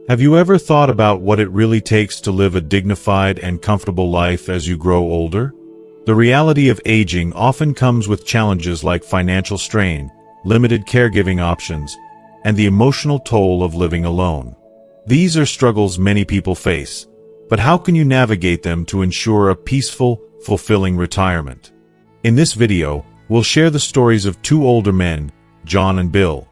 Have you ever thought about what it really takes to live a dignified and comfortable life as you grow older? The reality of aging often comes with challenges like financial strain, limited caregiving options, and the emotional toll of living alone. These are struggles many people face, but how can you navigate them to ensure a peaceful, fulfilling retirement? In this video, we'll share the stories of two older men, John and Bill,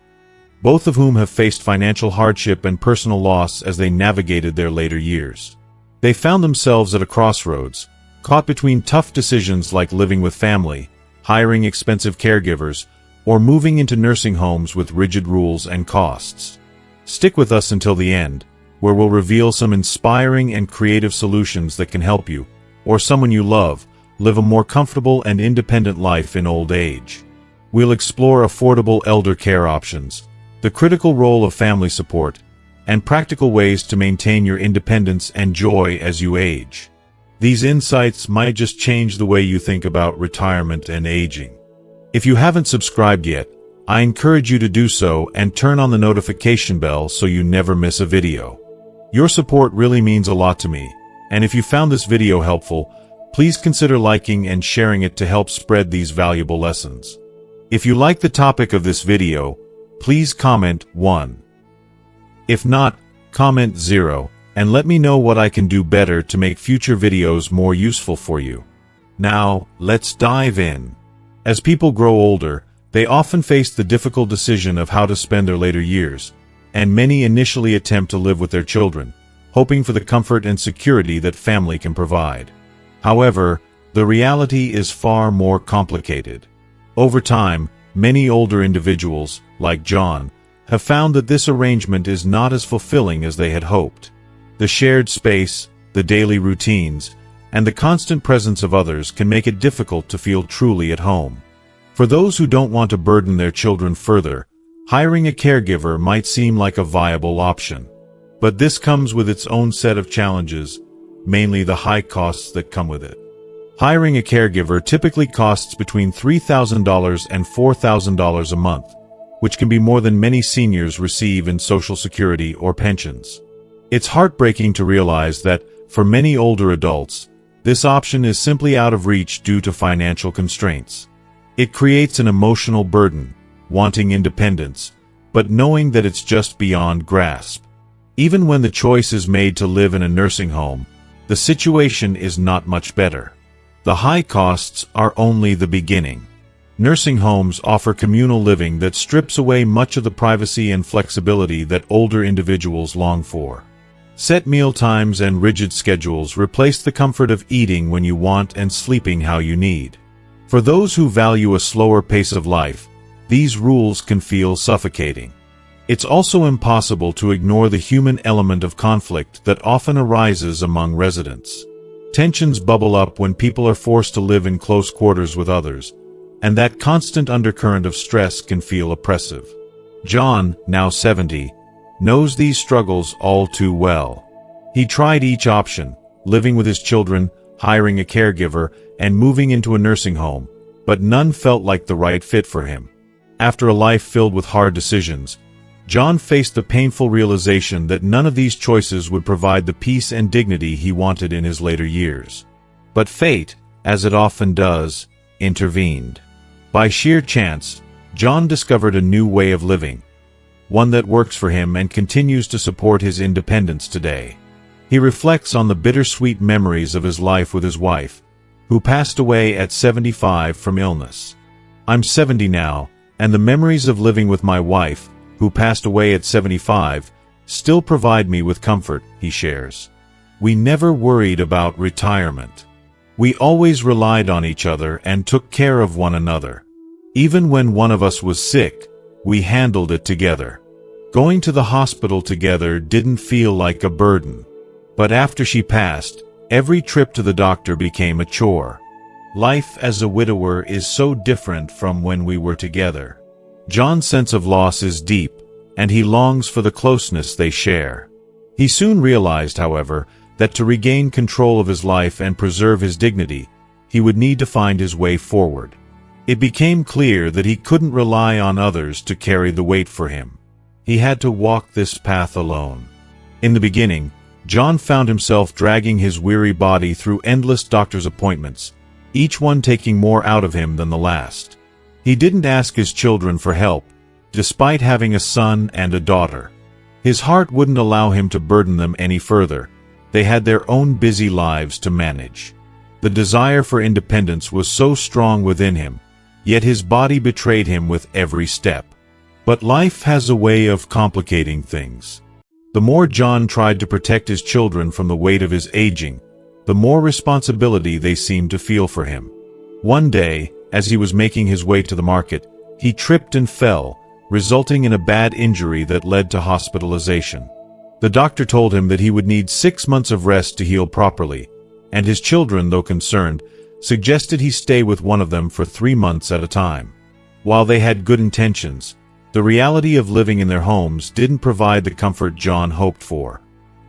both of whom have faced financial hardship and personal loss as they navigated their later years. They found themselves at a crossroads, caught between tough decisions like living with family, hiring expensive caregivers, or moving into nursing homes with rigid rules and costs. Stick with us until the end, where we'll reveal some inspiring and creative solutions that can help you, or someone you love, live a more comfortable and independent life in old age. We'll explore affordable elder care options, the critical role of family support, and practical ways to maintain your independence and joy as you age. These insights might just change the way you think about retirement and aging. If you haven't subscribed yet, I encourage you to do so and turn on the notification bell so you never miss a video. Your support really means a lot to me, and if you found this video helpful, please consider liking and sharing it to help spread these valuable lessons. If you like the topic of this video, please comment 1. If not, comment 0, and let me know what I can do better to make future videos more useful for you. Now, let's dive in. As people grow older, they often face the difficult decision of how to spend their later years, and many initially attempt to live with their children, hoping for the comfort and security that family can provide. However, the reality is far more complicated. Over time, many older individuals, like John, have found that this arrangement is not as fulfilling as they had hoped. The shared space, the daily routines, and the constant presence of others can make it difficult to feel truly at home. For those who don't want to burden their children further, hiring a caregiver might seem like a viable option. But this comes with its own set of challenges, mainly the high costs that come with it. Hiring a caregiver typically costs between $3,000 and $4,000 a month, which can be more than many seniors receive in Social Security or pensions. It's heartbreaking to realize that, for many older adults, this option is simply out of reach due to financial constraints. It creates an emotional burden, wanting independence, but knowing that it's just beyond grasp. Even when the choice is made to live in a nursing home, the situation is not much better. The high costs are only the beginning. Nursing homes offer communal living that strips away much of the privacy and flexibility that older individuals long for. Set meal times and rigid schedules replace the comfort of eating when you want and sleeping how you need. For those who value a slower pace of life, these rules can feel suffocating. It's also impossible to ignore the human element of conflict that often arises among residents. Tensions bubble up when people are forced to live in close quarters with others, and that constant undercurrent of stress can feel oppressive. John, now 70, knows these struggles all too well. He tried each option, living with his children, hiring a caregiver, and moving into a nursing home, but none felt like the right fit for him. After a life filled with hard decisions, John faced the painful realization that none of these choices would provide the peace and dignity he wanted in his later years. But fate, as it often does, intervened. By sheer chance, John discovered a new way of living, one that works for him and continues to support his independence today. He reflects on the bittersweet memories of his life with his wife, who passed away at 75 from illness. "I'm 70 now, and the memories of living with my wife, who passed away at 75, still provide me with comfort," he shares. "We never worried about retirement. We always relied on each other and took care of one another. Even when one of us was sick, we handled it together. Going to the hospital together didn't feel like a burden. But after she passed, every trip to the doctor became a chore. Life as a widower is so different from when we were together." John's sense of loss is deep, and he longs for the closeness they share. He soon realized, however, that to regain control of his life and preserve his dignity, he would need to find his way forward. It became clear that he couldn't rely on others to carry the weight for him. He had to walk this path alone. In the beginning, John found himself dragging his weary body through endless doctor's appointments, each one taking more out of him than the last. He didn't ask his children for help, despite having a son and a daughter. His heart wouldn't allow him to burden them any further. They had their own busy lives to manage. The desire for independence was so strong within him, yet his body betrayed him with every step. But life has a way of complicating things. The more John tried to protect his children from the weight of his aging, the more responsibility they seemed to feel for him. One day, as he was making his way to the market, he tripped and fell, resulting in a bad injury that led to hospitalization. The doctor told him that he would need 6 months of rest to heal properly, and his children, though concerned, suggested he stay with one of them for 3 months at a time. While they had good intentions, the reality of living in their homes didn't provide the comfort John hoped for.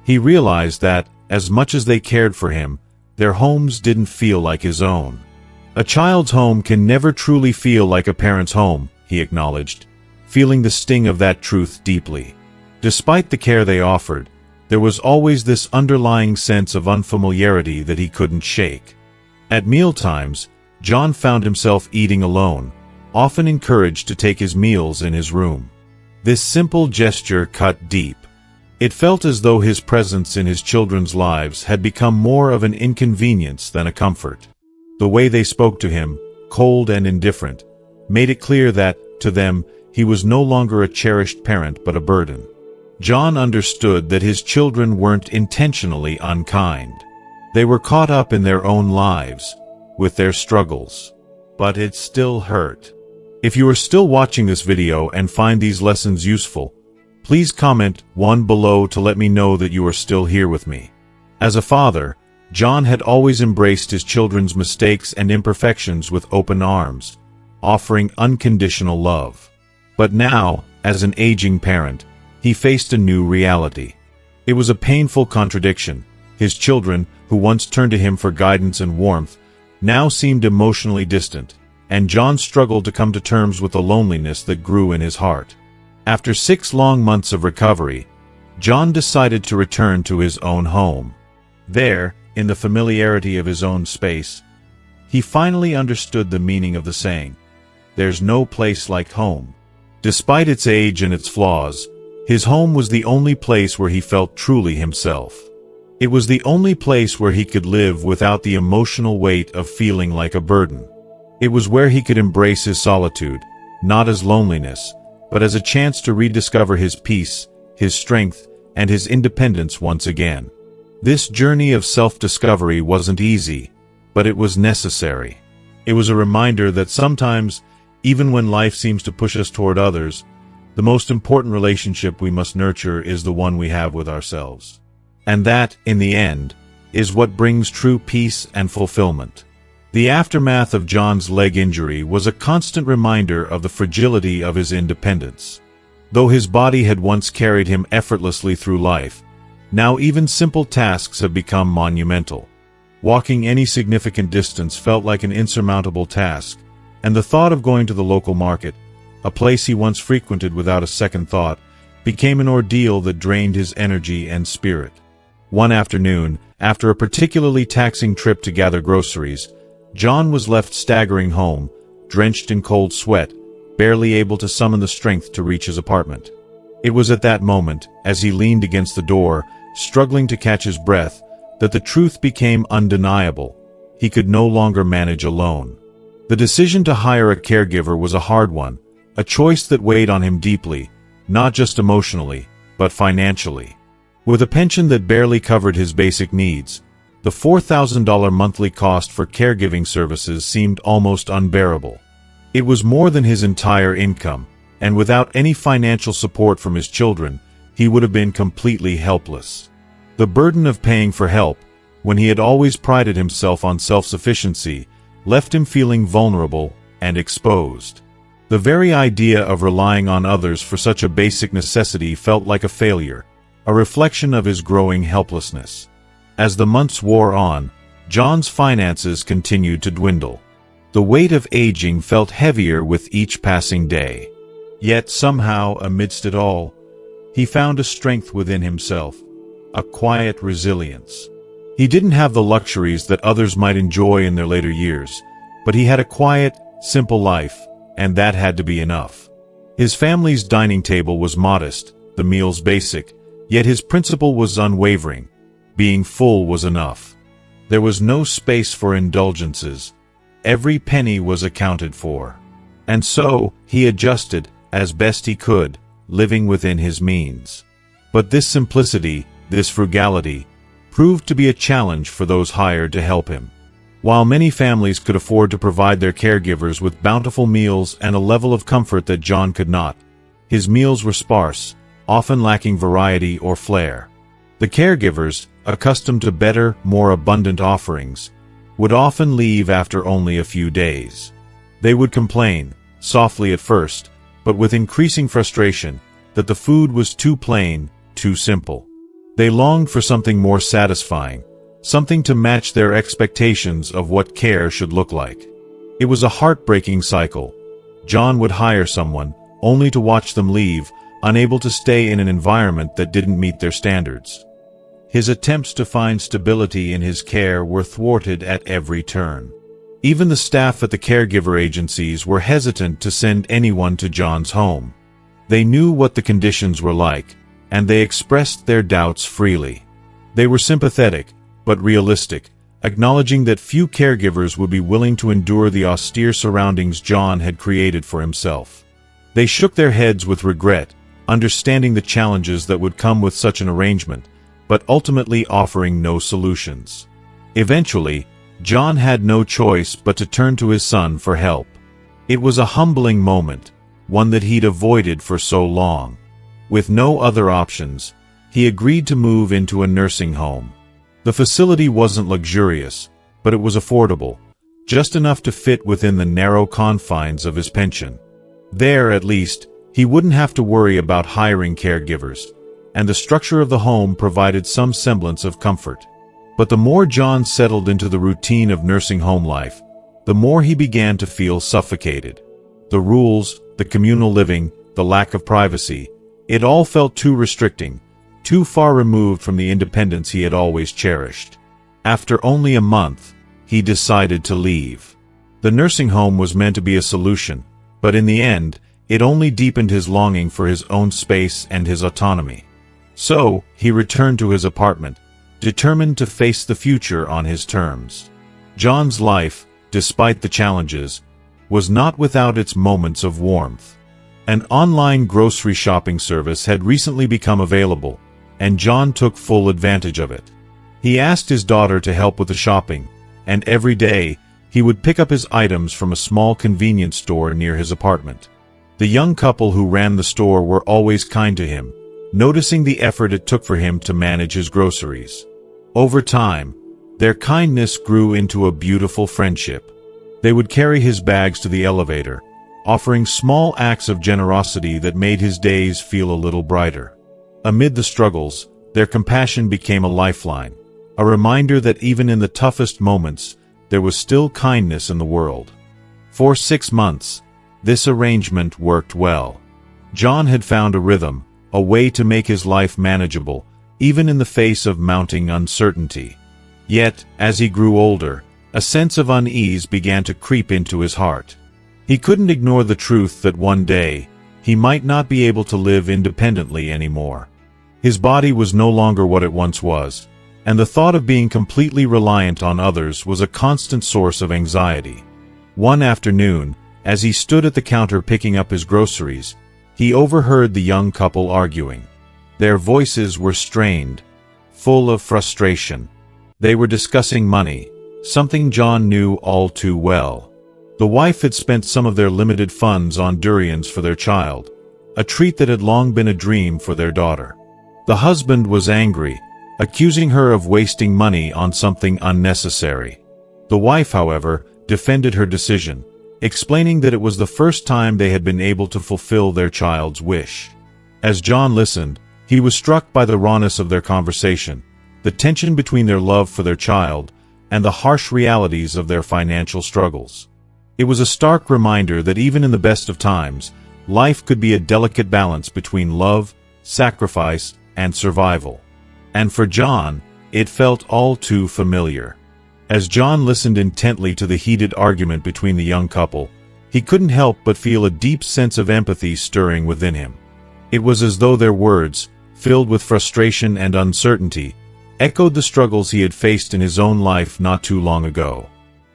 He realized that, as much as they cared for him, their homes didn't feel like his own. A child's home can never truly feel like a parent's home, he acknowledged, feeling the sting of that truth deeply. Despite the care they offered, there was always this underlying sense of unfamiliarity that he couldn't shake. At mealtimes, John found himself eating alone, often encouraged to take his meals in his room. This simple gesture cut deep. It felt as though his presence in his children's lives had become more of an inconvenience than a comfort. The way they spoke to him, cold and indifferent, made it clear that, to them, he was no longer a cherished parent but a burden. John understood that his children weren't intentionally unkind. They were caught up in their own lives, with their struggles. But it still hurt. If you are still watching this video and find these lessons useful, please comment 1 below to let me know that you are still here with me. As a father, John had always embraced his children's mistakes and imperfections with open arms, offering unconditional love. But now, as an aging parent, he faced a new reality. It was a painful contradiction. His children, who once turned to him for guidance and warmth, now seemed emotionally distant, and John struggled to come to terms with the loneliness that grew in his heart. After 6 long months of recovery, John decided to return to his own home. There, in the familiarity of his own space, he finally understood the meaning of the saying, "There's no place like home." Despite its age and its flaws, his home was the only place where he felt truly himself. It was the only place where he could live without the emotional weight of feeling like a burden. It was where he could embrace his solitude, not as loneliness, but as a chance to rediscover his peace, his strength, and his independence once again. This journey of self-discovery wasn't easy, but it was necessary. It was a reminder that sometimes, even when life seems to push us toward others, the most important relationship we must nurture is the one we have with ourselves. And that, in the end, is what brings true peace and fulfillment. The aftermath of John's leg injury was a constant reminder of the fragility of his independence. Though his body had once carried him effortlessly through life, now even simple tasks have become monumental. Walking any significant distance felt like an insurmountable task, and the thought of going to the local market, a place he once frequented without a second thought, became an ordeal that drained his energy and spirit. One afternoon, after a particularly taxing trip to gather groceries, John was left staggering home, drenched in cold sweat, barely able to summon the strength to reach his apartment. It was at that moment, as he leaned against the door, struggling to catch his breath, that the truth became undeniable. He could no longer manage alone. The decision to hire a caregiver was a hard one, a choice that weighed on him deeply, not just emotionally, but financially. With a pension that barely covered his basic needs, the $4,000 monthly cost for caregiving services seemed almost unbearable. It was more than his entire income, and without any financial support from his children, he would have been completely helpless. The burden of paying for help, when he had always prided himself on self-sufficiency, left him feeling vulnerable and exposed. The very idea of relying on others for such a basic necessity felt like a failure, a reflection of his growing helplessness. As the months wore on, John's finances continued to dwindle. The weight of aging felt heavier with each passing day. Yet somehow, amidst it all, he found a strength within himself, a quiet resilience. He didn't have the luxuries that others might enjoy in their later years, but he had a quiet, simple life, and that had to be enough. His family's dining table was modest, the meals basic, yet his principle was unwavering. Being full was enough. There was no space for indulgences. Every penny was accounted for. And so, he adjusted, as best he could, living within his means. But this simplicity, this frugality, proved to be a challenge for those hired to help him. While many families could afford to provide their caregivers with bountiful meals and a level of comfort that John could not, his meals were sparse, often lacking variety or flair. The caregivers, accustomed to better, more abundant offerings, would often leave after only a few days. They would complain, softly at first, but with increasing frustration, that the food was too plain, too simple. They longed for something more satisfying, something to match their expectations of what care should look like. It was a heartbreaking cycle. John would hire someone, only to watch them leave, unable to stay in an environment that didn't meet their standards. His attempts to find stability in his care were thwarted at every turn. Even the staff at the caregiver agencies were hesitant to send anyone to John's home. They knew what the conditions were like, and they expressed their doubts freely. They were sympathetic, but realistic, acknowledging that few caregivers would be willing to endure the austere surroundings John had created for himself. They shook their heads with regret, understanding the challenges that would come with such an arrangement, but ultimately offering no solutions. Eventually, John had no choice but to turn to his son for help. It was a humbling moment, one that he'd avoided for so long. With no other options, he agreed to move into a nursing home. The facility wasn't luxurious, but it was affordable, just enough to fit within the narrow confines of his pension. There, at least, he wouldn't have to worry about hiring caregivers, and the structure of the home provided some semblance of comfort. But the more John settled into the routine of nursing home life, the more he began to feel suffocated. The rules, the communal living, the lack of privacy, it all felt too restricting, too far removed from the independence he had always cherished. After only a month, he decided to leave. The nursing home was meant to be a solution, but in the end, it only deepened his longing for his own space and his autonomy. So, he returned to his apartment, determined to face the future on his terms. John's life, despite the challenges, was not without its moments of warmth. An online grocery shopping service had recently become available, and John took full advantage of it. He asked his daughter to help with the shopping, and every day, he would pick up his items from a small convenience store near his apartment. The young couple who ran the store were always kind to him, noticing the effort it took for him to manage his groceries. Over time, their kindness grew into a beautiful friendship. They would carry his bags to the elevator, offering small acts of generosity that made his days feel a little brighter. Amid the struggles, their compassion became a lifeline, a reminder that even in the toughest moments, there was still kindness in the world. For 6 months, this arrangement worked well. John had found a rhythm, a way to make his life manageable, even in the face of mounting uncertainty. Yet, as he grew older, a sense of unease began to creep into his heart. He couldn't ignore the truth that one day, he might not be able to live independently anymore. His body was no longer what it once was, and the thought of being completely reliant on others was a constant source of anxiety. One afternoon, as he stood at the counter picking up his groceries, he overheard the young couple arguing. Their voices were strained, full of frustration. They were discussing money, something John knew all too well. The wife had spent some of their limited funds on durians for their child, a treat that had long been a dream for their daughter. The husband was angry, accusing her of wasting money on something unnecessary. The wife, however, defended her decision, explaining that it was the first time they had been able to fulfill their child's wish. As John listened, he was struck by the rawness of their conversation, the tension between their love for their child, and the harsh realities of their financial struggles. It was a stark reminder that even in the best of times, life could be a delicate balance between love, sacrifice, and survival. And for John, it felt all too familiar. As John listened intently to the heated argument between the young couple, he couldn't help but feel a deep sense of empathy stirring within him. It was as though their words, filled with frustration and uncertainty, echoed the struggles he had faced in his own life not too long ago.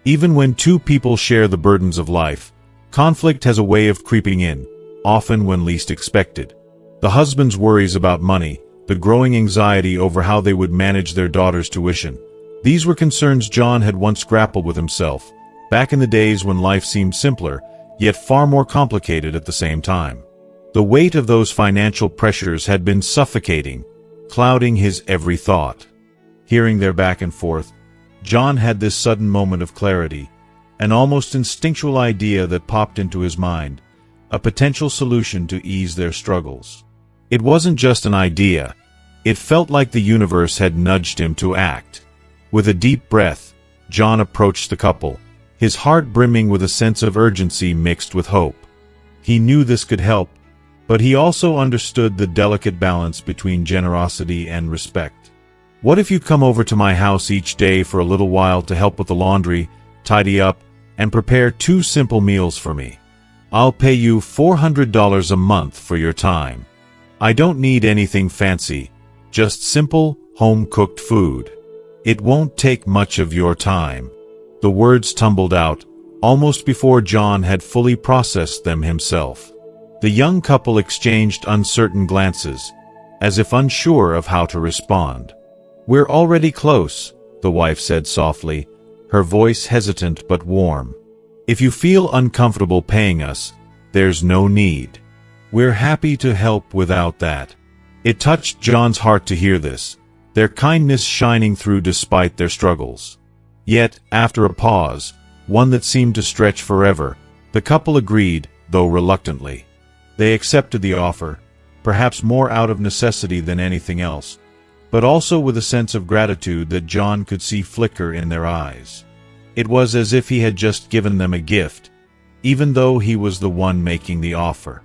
Even when two people share the burdens of life, conflict has a way of creeping in, often when least expected. The husband's worries about money, the growing anxiety over how they would manage their daughter's tuition. These were concerns John had once grappled with himself, back in the days when life seemed simpler, yet far more complicated at the same time. The weight of those financial pressures had been suffocating, clouding his every thought. Hearing their back and forth, John had this sudden moment of clarity, an almost instinctual idea that popped into his mind, a potential solution to ease their struggles. It wasn't just an idea, it felt like the universe had nudged him to act. With a deep breath, John approached the couple, his heart brimming with a sense of urgency mixed with hope. He knew this could help, but he also understood the delicate balance between generosity and respect. "What if you come over to my house each day for a little while to help with the laundry, tidy up, and prepare 2 simple meals for me? I'll pay you $400 a month for your time. I don't need anything fancy, just simple, home-cooked food. It won't take much of your time." The words tumbled out, almost before John had fully processed them himself. The young couple exchanged uncertain glances, as if unsure of how to respond. "We're already close," the wife said softly, her voice hesitant but warm. "If you feel uncomfortable paying us, there's no need. We're happy to help without that." It touched John's heart to hear this, their kindness shining through despite their struggles. Yet, after a pause, one that seemed to stretch forever, the couple agreed, though reluctantly. They accepted the offer, perhaps more out of necessity than anything else, but also with a sense of gratitude that John could see flicker in their eyes. It was as if he had just given them a gift, even though he was the one making the offer.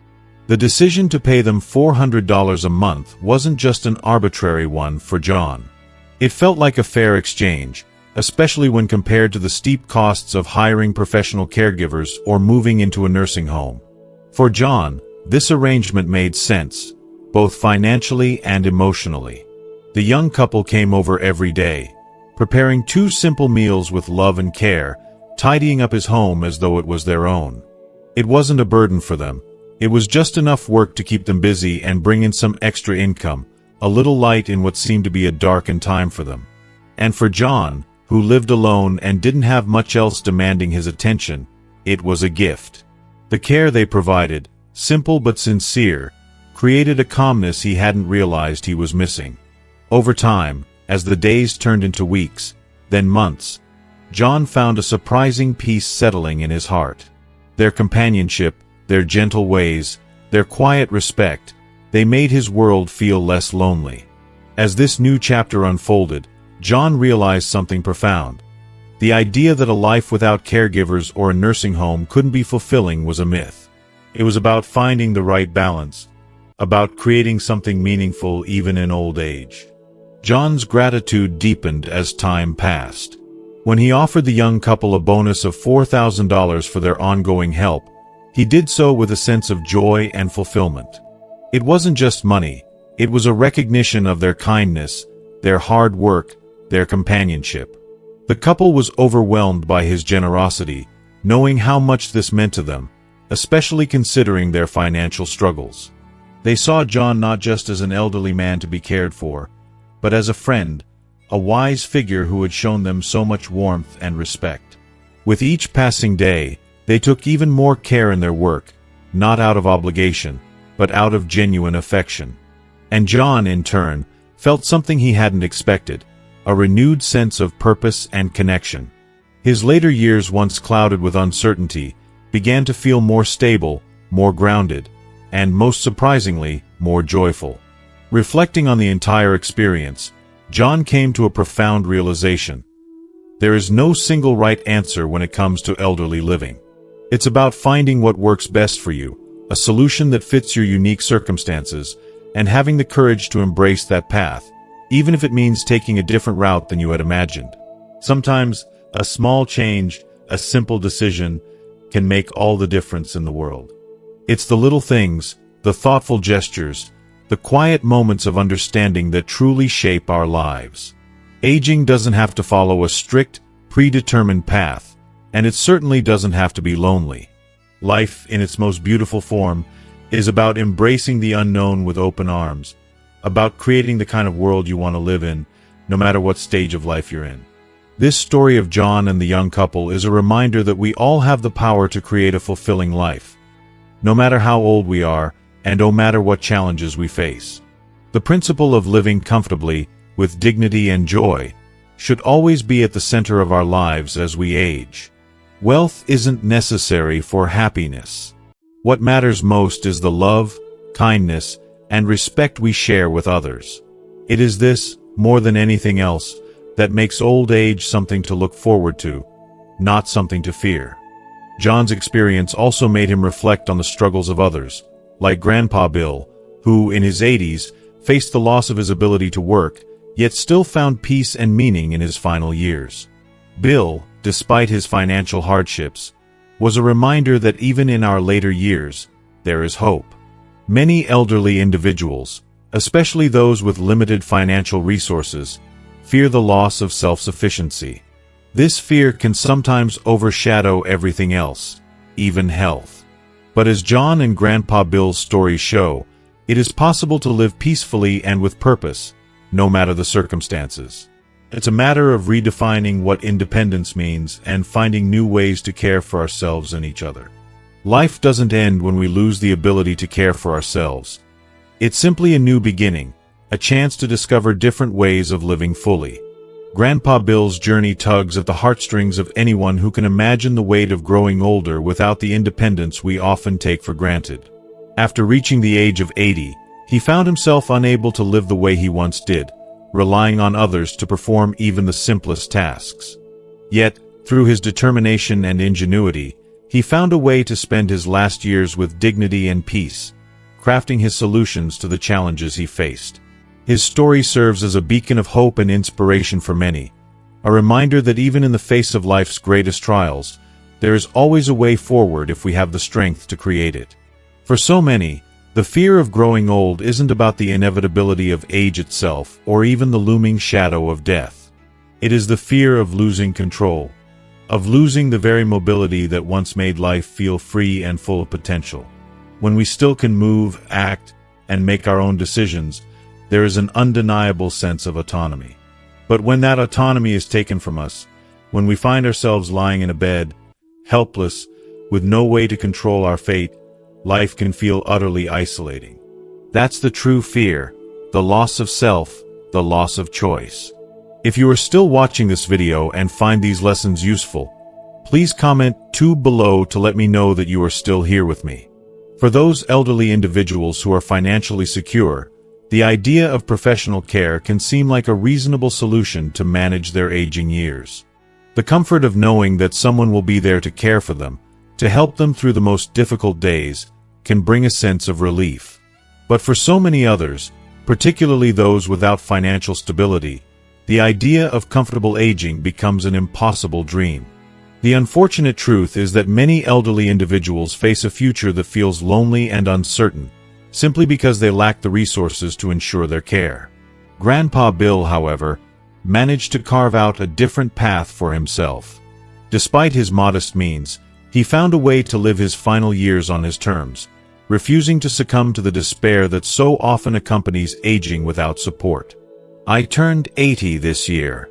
The decision to pay them $400 a month wasn't just an arbitrary one for John. It felt like a fair exchange, especially when compared to the steep costs of hiring professional caregivers or moving into a nursing home. For John, this arrangement made sense, both financially and emotionally. The young couple came over every day, preparing 2 simple meals with love and care, tidying up his home as though it was their own. It wasn't a burden for them. It was just enough work to keep them busy and bring in some extra income, a little light in what seemed to be a darkened time for them. And for John, who lived alone and didn't have much else demanding his attention, it was a gift. The care they provided, simple but sincere, created a calmness he hadn't realized he was missing. Over time, as the days turned into weeks, then months, John found a surprising peace settling in his heart. Their companionship, their gentle ways, their quiet respect, they made his world feel less lonely. As this new chapter unfolded, John realized something profound. The idea that a life without caregivers or a nursing home couldn't be fulfilling was a myth. It was about finding the right balance, about creating something meaningful even in old age. John's gratitude deepened as time passed. When he offered the young couple a bonus of $4,000 for their ongoing help, he did so with a sense of joy and fulfillment. It wasn't just money, it was a recognition of their kindness, their hard work, their companionship. The couple was overwhelmed by his generosity, knowing how much this meant to them, especially considering their financial struggles. They saw John not just as an elderly man to be cared for, but as a friend, a wise figure who had shown them so much warmth and respect. With each passing day, they took even more care in their work, not out of obligation, but out of genuine affection. And John, in turn, felt something he hadn't expected, a renewed sense of purpose and connection. His later years, once clouded with uncertainty, began to feel more stable, more grounded, and most surprisingly, more joyful. Reflecting on the entire experience, John came to a profound realization. There is no single right answer when it comes to elderly living. It's about finding what works best for you, a solution that fits your unique circumstances, and having the courage to embrace that path, even if it means taking a different route than you had imagined. Sometimes, a small change, a simple decision, can make all the difference in the world. It's the little things, the thoughtful gestures, the quiet moments of understanding that truly shape our lives. Aging doesn't have to follow a strict, predetermined path, and it certainly doesn't have to be lonely. Life, in its most beautiful form, is about embracing the unknown with open arms, about creating the kind of world you want to live in, no matter what stage of life you're in. This story of John and the young couple is a reminder that we all have the power to create a fulfilling life, no matter how old we are, and no matter what challenges we face. The principle of living comfortably, with dignity and joy, should always be at the center of our lives as we age. Wealth isn't necessary for happiness. What matters most is the love, kindness, and respect we share with others. It is this, more than anything else, that makes old age something to look forward to, not something to fear. John's experience also made him reflect on the struggles of others, like Grandpa Bill, who, in his 80s, faced the loss of his ability to work, yet still found peace and meaning in his final years. Bill, despite his financial hardships, was a reminder that even in our later years, there is hope. Many elderly individuals, especially those with limited financial resources, fear the loss of self-sufficiency. This fear can sometimes overshadow everything else, even health. But as John and Grandpa Bill's stories show, it is possible to live peacefully and with purpose, no matter the circumstances. It's a matter of redefining what independence means and finding new ways to care for ourselves and each other. Life doesn't end when we lose the ability to care for ourselves. It's simply a new beginning, a chance to discover different ways of living fully. Grandpa Bill's journey tugs at the heartstrings of anyone who can imagine the weight of growing older without the independence we often take for granted. After reaching the age of 80, he found himself unable to live the way he once did, relying on others to perform even the simplest tasks. Yet, through his determination and ingenuity, he found a way to spend his last years with dignity and peace, crafting his solutions to the challenges he faced. His story serves as a beacon of hope and inspiration for many, a reminder that even in the face of life's greatest trials, there is always a way forward if we have the strength to create it. For so many, the fear of growing old isn't about the inevitability of age itself or even the looming shadow of death. It is the fear of losing control, of losing the very mobility that once made life feel free and full of potential. When we still can move, act, and make our own decisions, there is an undeniable sense of autonomy. But when that autonomy is taken from us, when we find ourselves lying in a bed, helpless, with no way to control our fate, life can feel utterly isolating. That's the true fear, the loss of self, the loss of choice. If you are still watching this video and find these lessons useful, please comment 2 below to let me know that you are still here with me. For those elderly individuals who are financially secure, the idea of professional care can seem like a reasonable solution to manage their aging years. The comfort of knowing that someone will be there to care for them, to help them through the most difficult days, can bring a sense of relief. But for so many others, particularly those without financial stability, the idea of comfortable aging becomes an impossible dream. The unfortunate truth is that many elderly individuals face a future that feels lonely and uncertain, simply because they lack the resources to ensure their care. Grandpa Bill, however, managed to carve out a different path for himself. Despite his modest means, he found a way to live his final years on his terms, refusing to succumb to the despair that so often accompanies aging without support. I turned 80 this year.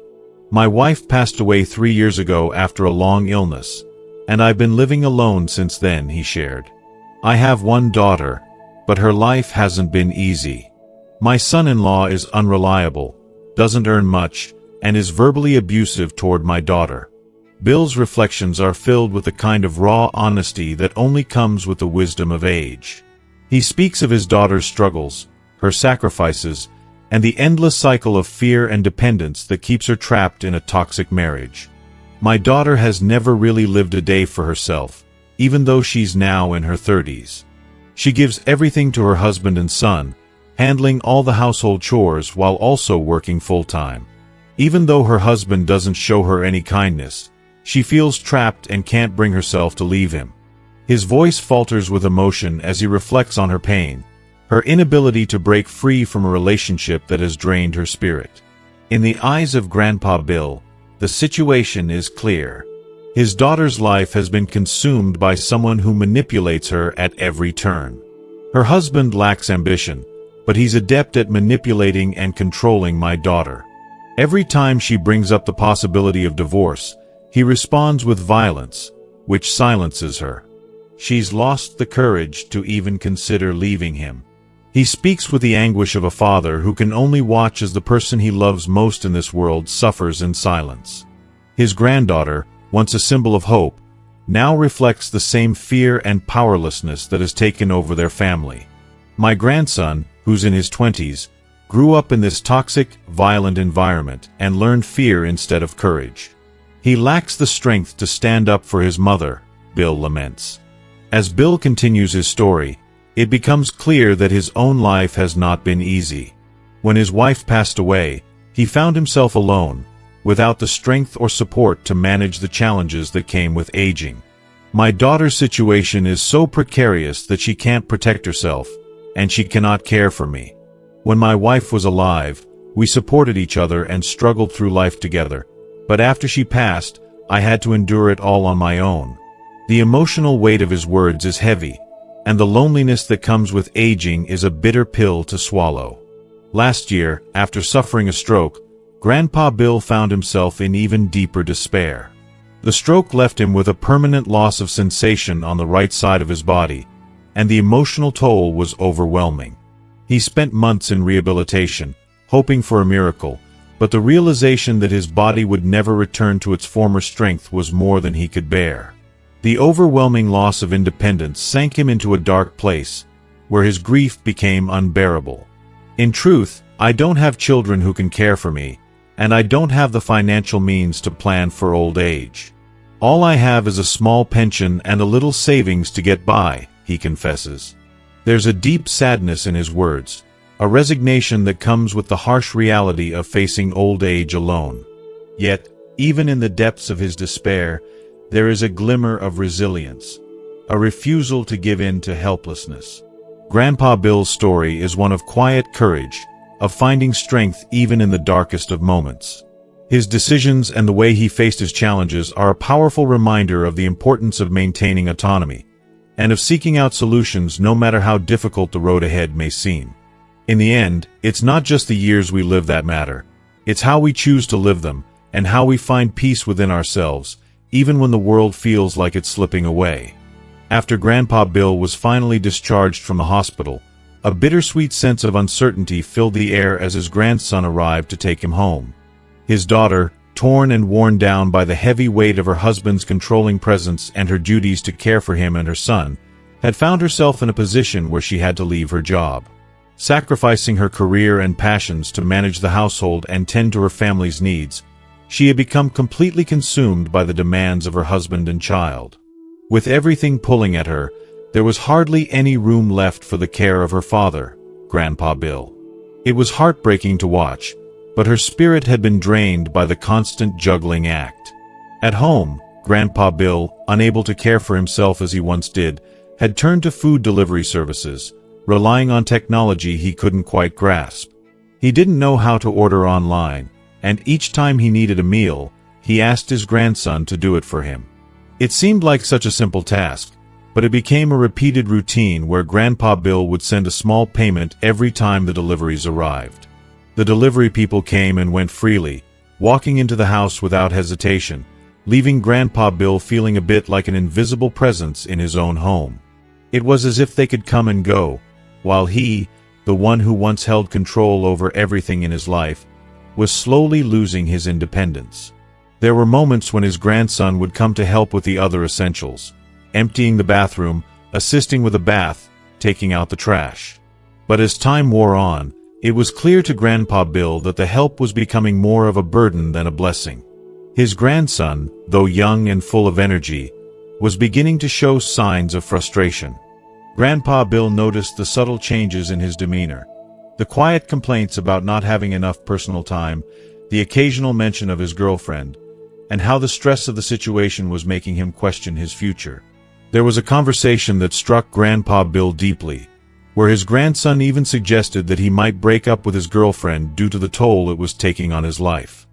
My wife passed away 3 years ago after a long illness, and I've been living alone since then, he shared. I have one daughter, but her life hasn't been easy. My son-in-law is unreliable, doesn't earn much, and is verbally abusive toward my daughter. Bill's reflections are filled with the kind of raw honesty that only comes with the wisdom of age. He speaks of his daughter's struggles, her sacrifices, and the endless cycle of fear and dependence that keeps her trapped in a toxic marriage. My daughter has never really lived a day for herself, even though she's now in her 30s. She gives everything to her husband and son, handling all the household chores while also working full-time. Even though her husband doesn't show her any kindness, she feels trapped and can't bring herself to leave him. His voice falters with emotion as he reflects on her pain, her inability to break free from a relationship that has drained her spirit. In the eyes of Grandpa Bill, the situation is clear. His daughter's life has been consumed by someone who manipulates her at every turn. Her husband lacks ambition, but he's adept at manipulating and controlling my daughter. Every time she brings up the possibility of divorce, he responds with violence, which silences her. She's lost the courage to even consider leaving him. He speaks with the anguish of a father who can only watch as the person he loves most in this world suffers in silence. His granddaughter, once a symbol of hope, now reflects the same fear and powerlessness that has taken over their family. My grandson, who's in his 20s, grew up in this toxic, violent environment and learned fear instead of courage. He lacks the strength to stand up for his mother, Bill laments. As Bill continues his story, it becomes clear that his own life has not been easy. When his wife passed away, he found himself alone, without the strength or support to manage the challenges that came with aging. My daughter's situation is so precarious that she can't protect herself, and she cannot care for me. When my wife was alive, we supported each other and struggled through life together, but after she passed, I had to endure it all on my own. The emotional weight of his words is heavy, and the loneliness that comes with aging is a bitter pill to swallow. Last year, after suffering a stroke, Grandpa Bill found himself in even deeper despair. The stroke left him with a permanent loss of sensation on the right side of his body, and the emotional toll was overwhelming. He spent months in rehabilitation, hoping for a miracle, but the realization that his body would never return to its former strength was more than he could bear. The overwhelming loss of independence sank him into a dark place, where his grief became unbearable. In truth, I don't have children who can care for me, and I don't have the financial means to plan for old age. All I have is a small pension and a little savings to get by, he confesses. There's a deep sadness in his words, a resignation that comes with the harsh reality of facing old age alone. Yet, even in the depths of his despair, there is a glimmer of resilience, a refusal to give in to helplessness. Grandpa Bill's story is one of quiet courage, of finding strength even in the darkest of moments. His decisions and the way he faced his challenges are a powerful reminder of the importance of maintaining autonomy, and of seeking out solutions no matter how difficult the road ahead may seem. In the end, it's not just the years we live that matter. It's how we choose to live them, and how we find peace within ourselves, even when the world feels like it's slipping away. After Grandpa Bill was finally discharged from the hospital, a bittersweet sense of uncertainty filled the air as his grandson arrived to take him home. His daughter, torn and worn down by the heavy weight of her husband's controlling presence and her duties to care for him and her son, had found herself in a position where she had to leave her job. Sacrificing her career and passions to manage the household and tend to her family's needs, she had become completely consumed by the demands of her husband and child. With everything pulling at her, there was hardly any room left for the care of her father, Grandpa Bill. It was heartbreaking to watch, but her spirit had been drained by the constant juggling act. At home, Grandpa Bill, unable to care for himself as he once did, had turned to food delivery services, relying on technology he couldn't quite grasp. He didn't know how to order online, and each time he needed a meal, he asked his grandson to do it for him. It seemed like such a simple task, but it became a repeated routine where Grandpa Bill would send a small payment every time the deliveries arrived. The delivery people came and went freely, walking into the house without hesitation, leaving Grandpa Bill feeling a bit like an invisible presence in his own home. It was as if they could come and go, while he, the one who once held control over everything in his life, was slowly losing his independence. There were moments when his grandson would come to help with the other essentials, emptying the bathroom, assisting with a bath, taking out the trash. But as time wore on, it was clear to Grandpa Bill that the help was becoming more of a burden than a blessing. His grandson, though young and full of energy, was beginning to show signs of frustration. Grandpa Bill noticed the subtle changes in his demeanor. The quiet complaints about not having enough personal time, the occasional mention of his girlfriend, and how the stress of the situation was making him question his future. There was a conversation that struck Grandpa Bill deeply, where his grandson even suggested that he might break up with his girlfriend due to the toll it was taking on his life.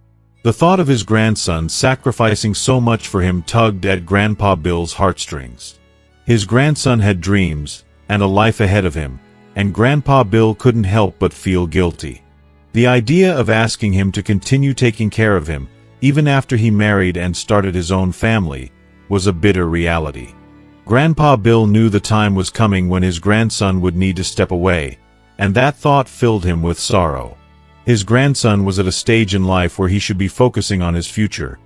The thought of his grandson sacrificing so much for him tugged at Grandpa Bill's heartstrings. His grandson had dreams, and a life ahead of him, and Grandpa Bill couldn't help but feel guilty. The idea of asking him to continue taking care of him, even after he married and started his own family, was a bitter reality. Grandpa Bill knew the time was coming when his grandson would need to step away, and that thought filled him with sorrow. His grandson was at a stage in life where he should be focusing on his future.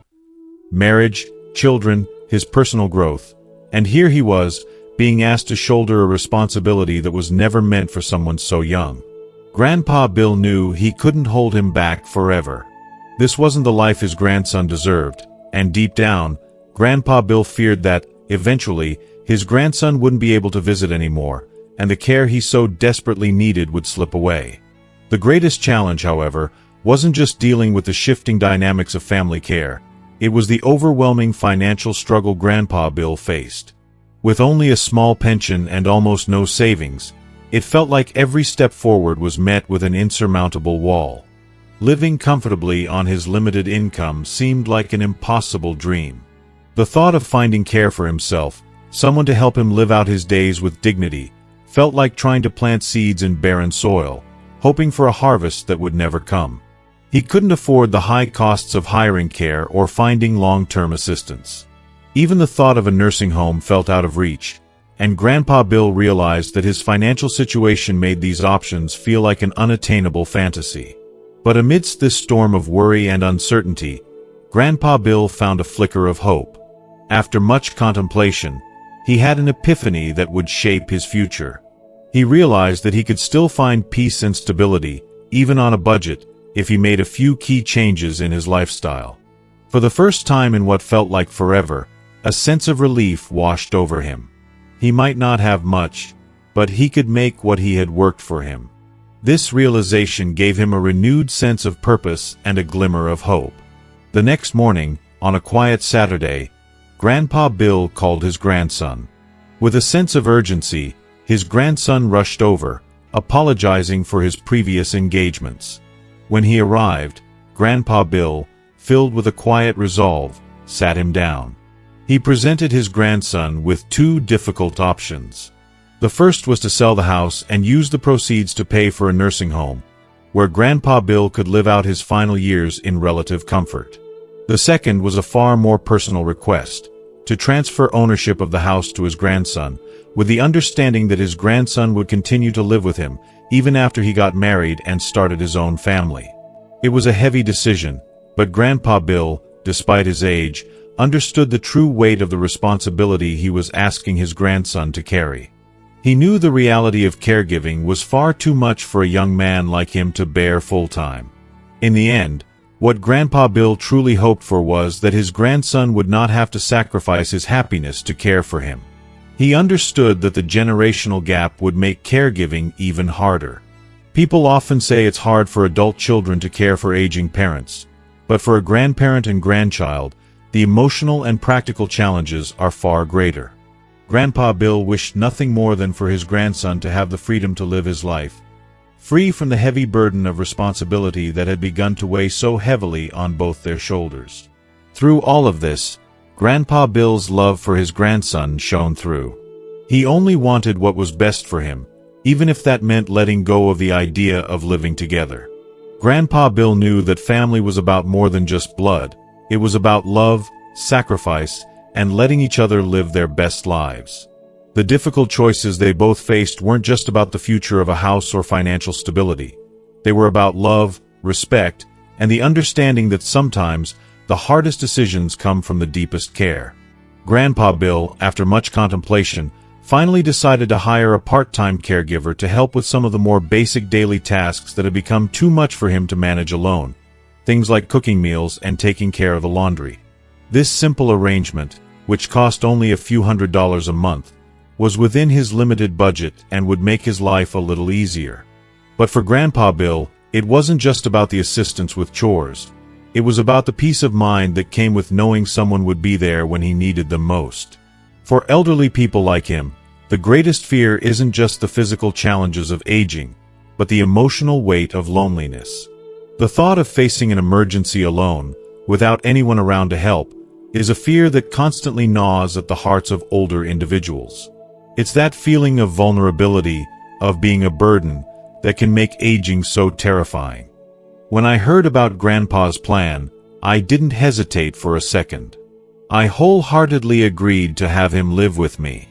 Marriage, children, his personal growth. And here he was, being asked to shoulder a responsibility that was never meant for someone so young. Grandpa Bill knew he couldn't hold him back forever. This wasn't the life his grandson deserved, and deep down, Grandpa Bill feared that, eventually, his grandson wouldn't be able to visit anymore, and the care he so desperately needed would slip away. The greatest challenge, however, wasn't just dealing with the shifting dynamics of family care. It was the overwhelming financial struggle Grandpa Bill faced. With only a small pension and almost no savings, it felt like every step forward was met with an insurmountable wall. Living comfortably on his limited income seemed like an impossible dream. The thought of finding care for himself, someone to help him live out his days with dignity, felt like trying to plant seeds in barren soil, hoping for a harvest that would never come. He couldn't afford the high costs of hiring care or finding long-term assistance. Even the thought of a nursing home felt out of reach, and Grandpa Bill realized that his financial situation made these options feel like an unattainable fantasy. But amidst this storm of worry and uncertainty, Grandpa Bill found a flicker of hope. After much contemplation, he had an epiphany that would shape his future. He realized that he could still find peace and stability, even on a budget, if he made a few key changes in his lifestyle. For the first time in what felt like forever, a sense of relief washed over him. He might not have much, but he could make what he had worked for him. This realization gave him a renewed sense of purpose and a glimmer of hope. The next morning, on a quiet Saturday, Grandpa Bill called his grandson. With a sense of urgency, his grandson rushed over, apologizing for his previous engagements. When he arrived, Grandpa Bill, filled with a quiet resolve, sat him down. He presented his grandson with two difficult options. The first was to sell the house and use the proceeds to pay for a nursing home, where Grandpa Bill could live out his final years in relative comfort. The second was a far more personal request, to transfer ownership of the house to his grandson, with the understanding that his grandson would continue to live with him, even after he got married and started his own family. It was a heavy decision, but Grandpa Bill, despite his age, understood the true weight of the responsibility he was asking his grandson to carry. He knew the reality of caregiving was far too much for a young man like him to bear full-time. In the end, what Grandpa Bill truly hoped for was that his grandson would not have to sacrifice his happiness to care for him. He understood that the generational gap would make caregiving even harder. People often say it's hard for adult children to care for aging parents, but for a grandparent and grandchild, the emotional and practical challenges are far greater. Grandpa Bill wished nothing more than for his grandson to have the freedom to live his life, free from the heavy burden of responsibility that had begun to weigh so heavily on both their shoulders. Through all of this, Grandpa Bill's love for his grandson shone through. He only wanted what was best for him, even if that meant letting go of the idea of living together. Grandpa Bill knew that family was about more than just blood. It was about love, sacrifice, and letting each other live their best lives. The difficult choices they both faced weren't just about the future of a house or financial stability. They were about love, respect, and the understanding that sometimes the hardest decisions come from the deepest care. Grandpa Bill, after much contemplation, finally decided to hire a part-time caregiver to help with some of the more basic daily tasks that had become too much for him to manage alone, things like cooking meals and taking care of the laundry. This simple arrangement, which cost only a few $100s a month, was within his limited budget and would make his life a little easier. But for Grandpa Bill, it wasn't just about the assistance with chores. It was about the peace of mind that came with knowing someone would be there when he needed them most. For elderly people like him, the greatest fear isn't just the physical challenges of aging, but the emotional weight of loneliness. The thought of facing an emergency alone, without anyone around to help, is a fear that constantly gnaws at the hearts of older individuals. It's that feeling of vulnerability, of being a burden, that can make aging so terrifying. When I heard about Grandpa's plan, I didn't hesitate for a second. I wholeheartedly agreed to have him live with me.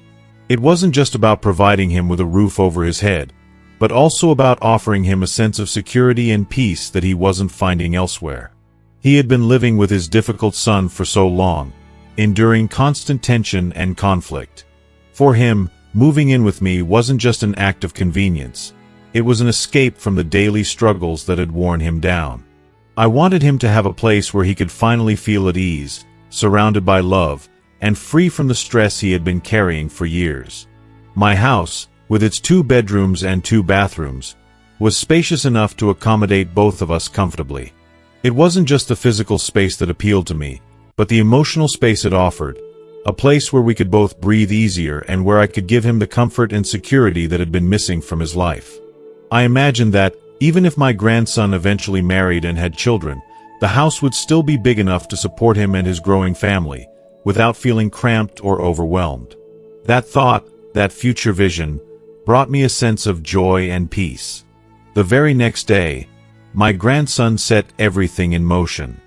It wasn't just about providing him with a roof over his head, but also about offering him a sense of security and peace that he wasn't finding elsewhere. He had been living with his difficult son for so long, enduring constant tension and conflict. For him, moving in with me wasn't just an act of convenience. It was an escape from the daily struggles that had worn him down. I wanted him to have a place where he could finally feel at ease, surrounded by love, and free from the stress he had been carrying for years. My house, with its 2 bedrooms and 2 bathrooms, was spacious enough to accommodate both of us comfortably. It wasn't just the physical space that appealed to me, but the emotional space it offered, a place where we could both breathe easier and where I could give him the comfort and security that had been missing from his life. I imagined that, even if my grandson eventually married and had children, the house would still be big enough to support him and his growing family, without feeling cramped or overwhelmed. That thought, that future vision, brought me a sense of joy and peace. The very next day, my grandson set everything in motion.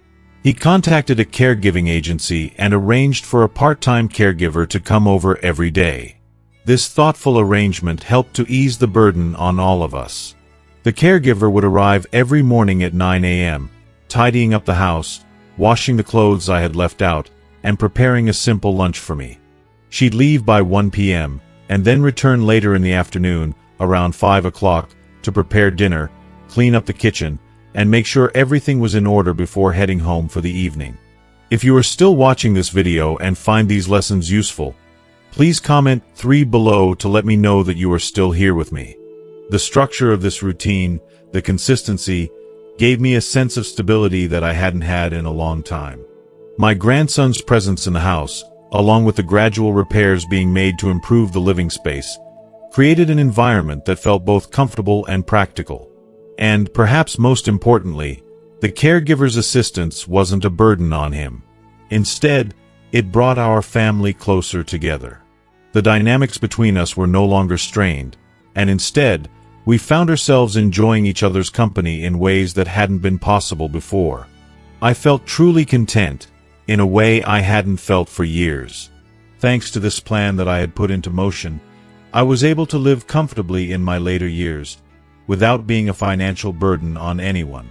He contacted a caregiving agency and arranged for a part-time caregiver to come over every day. This thoughtful arrangement helped to ease the burden on all of us. The caregiver would arrive every morning at 9 a.m., tidying up the house, washing the clothes I had left out, and preparing a simple lunch for me. She'd leave by 1 p.m., and then return later in the afternoon, around 5 o'clock, to prepare dinner, clean up the kitchen, and make sure everything was in order before heading home for the evening. If you are still watching this video and find these lessons useful, please comment 3 below to let me know that you are still here with me. The structure of this routine, the consistency, gave me a sense of stability that I hadn't had in a long time. My grandson's presence in the house, along with the gradual repairs being made to improve the living space, created an environment that felt both comfortable and practical. And, perhaps most importantly, the caregiver's assistance wasn't a burden on him. Instead, it brought our family closer together. The dynamics between us were no longer strained, and instead, we found ourselves enjoying each other's company in ways that hadn't been possible before. I felt truly content, in a way I hadn't felt for years. Thanks to this plan that I had put into motion, I was able to live comfortably in my later years, without being a financial burden on anyone.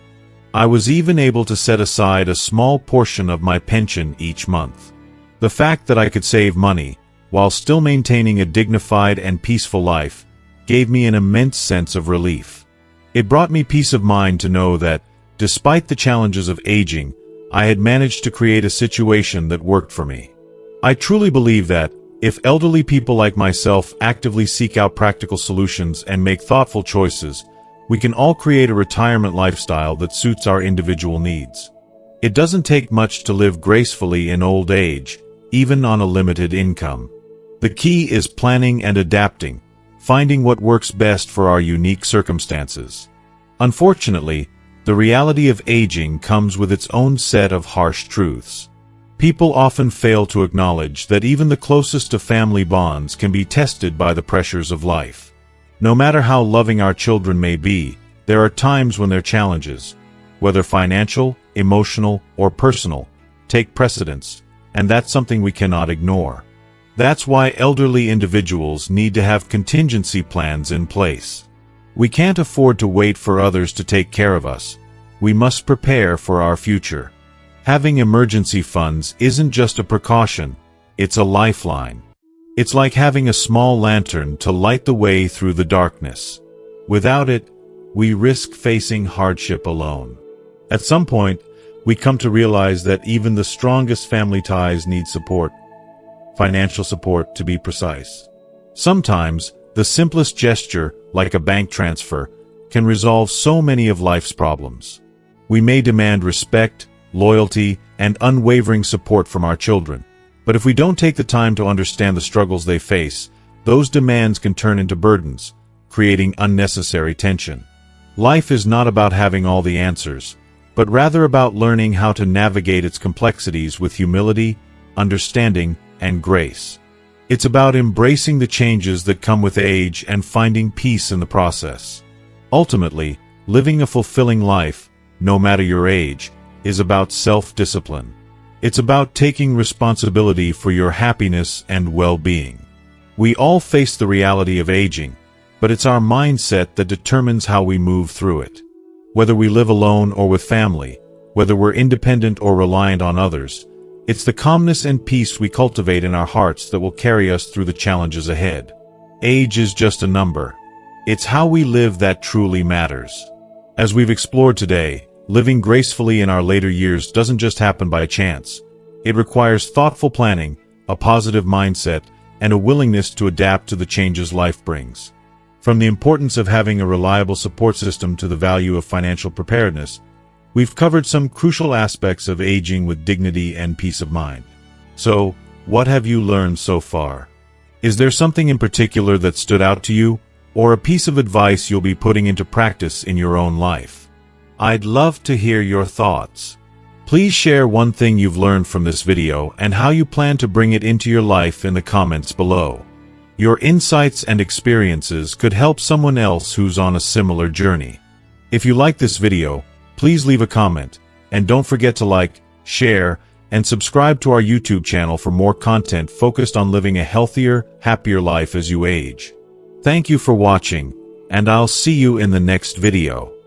I was even able to set aside a small portion of my pension each month. The fact that I could save money, while still maintaining a dignified and peaceful life, gave me an immense sense of relief. It brought me peace of mind to know that, despite the challenges of aging, I had managed to create a situation that worked for me. I truly believe that, if elderly people like myself actively seek out practical solutions and make thoughtful choices, we can all create a retirement lifestyle that suits our individual needs. It doesn't take much to live gracefully in old age, even on a limited income. The key is planning and adapting, finding what works best for our unique circumstances. Unfortunately, the reality of aging comes with its own set of harsh truths. People often fail to acknowledge that even the closest of family bonds can be tested by the pressures of life. No matter how loving our children may be, there are times when their challenges, whether financial, emotional, or personal, take precedence, and that's something we cannot ignore. That's why elderly individuals need to have contingency plans in place. We can't afford to wait for others to take care of us. We must prepare for our future. Having emergency funds isn't just a precaution, it's a lifeline. It's like having a small lantern to light the way through the darkness. Without it, we risk facing hardship alone. At some point, we come to realize that even the strongest family ties need support, financial support to be precise. Sometimes, the simplest gesture, like a bank transfer, can resolve so many of life's problems. We may demand respect, loyalty, and unwavering support from our children, but if we don't take the time to understand the struggles they face, those demands can turn into burdens, creating unnecessary tension. Life is not about having all the answers, but rather about learning how to navigate its complexities with humility, understanding, and grace. It's about embracing the changes that come with age and finding peace in the process. Ultimately, living a fulfilling life, no matter your age, is about self-discipline. It's about taking responsibility for your happiness and well-being. We all face the reality of aging, but it's our mindset that determines how we move through it. Whether we live alone or with family, whether we're independent or reliant on others, it's the calmness and peace we cultivate in our hearts that will carry us through the challenges ahead. Age is just a number. It's how we live that truly matters. As we've explored today, living gracefully in our later years doesn't just happen by chance. It requires thoughtful planning, a positive mindset, and a willingness to adapt to the changes life brings. From the importance of having a reliable support system to the value of financial preparedness, we've covered some crucial aspects of aging with dignity and peace of mind. So, what have you learned so far? Is there something in particular that stood out to you, or a piece of advice you'll be putting into practice in your own life? I'd love to hear your thoughts. Please share one thing you've learned from this video and how you plan to bring it into your life in the comments below. Your insights and experiences could help someone else who's on a similar journey. If you like this video, please leave a comment, and don't forget to like, share, and subscribe to our YouTube channel for more content focused on living a healthier, happier life as you age. Thank you for watching, and I'll see you in the next video.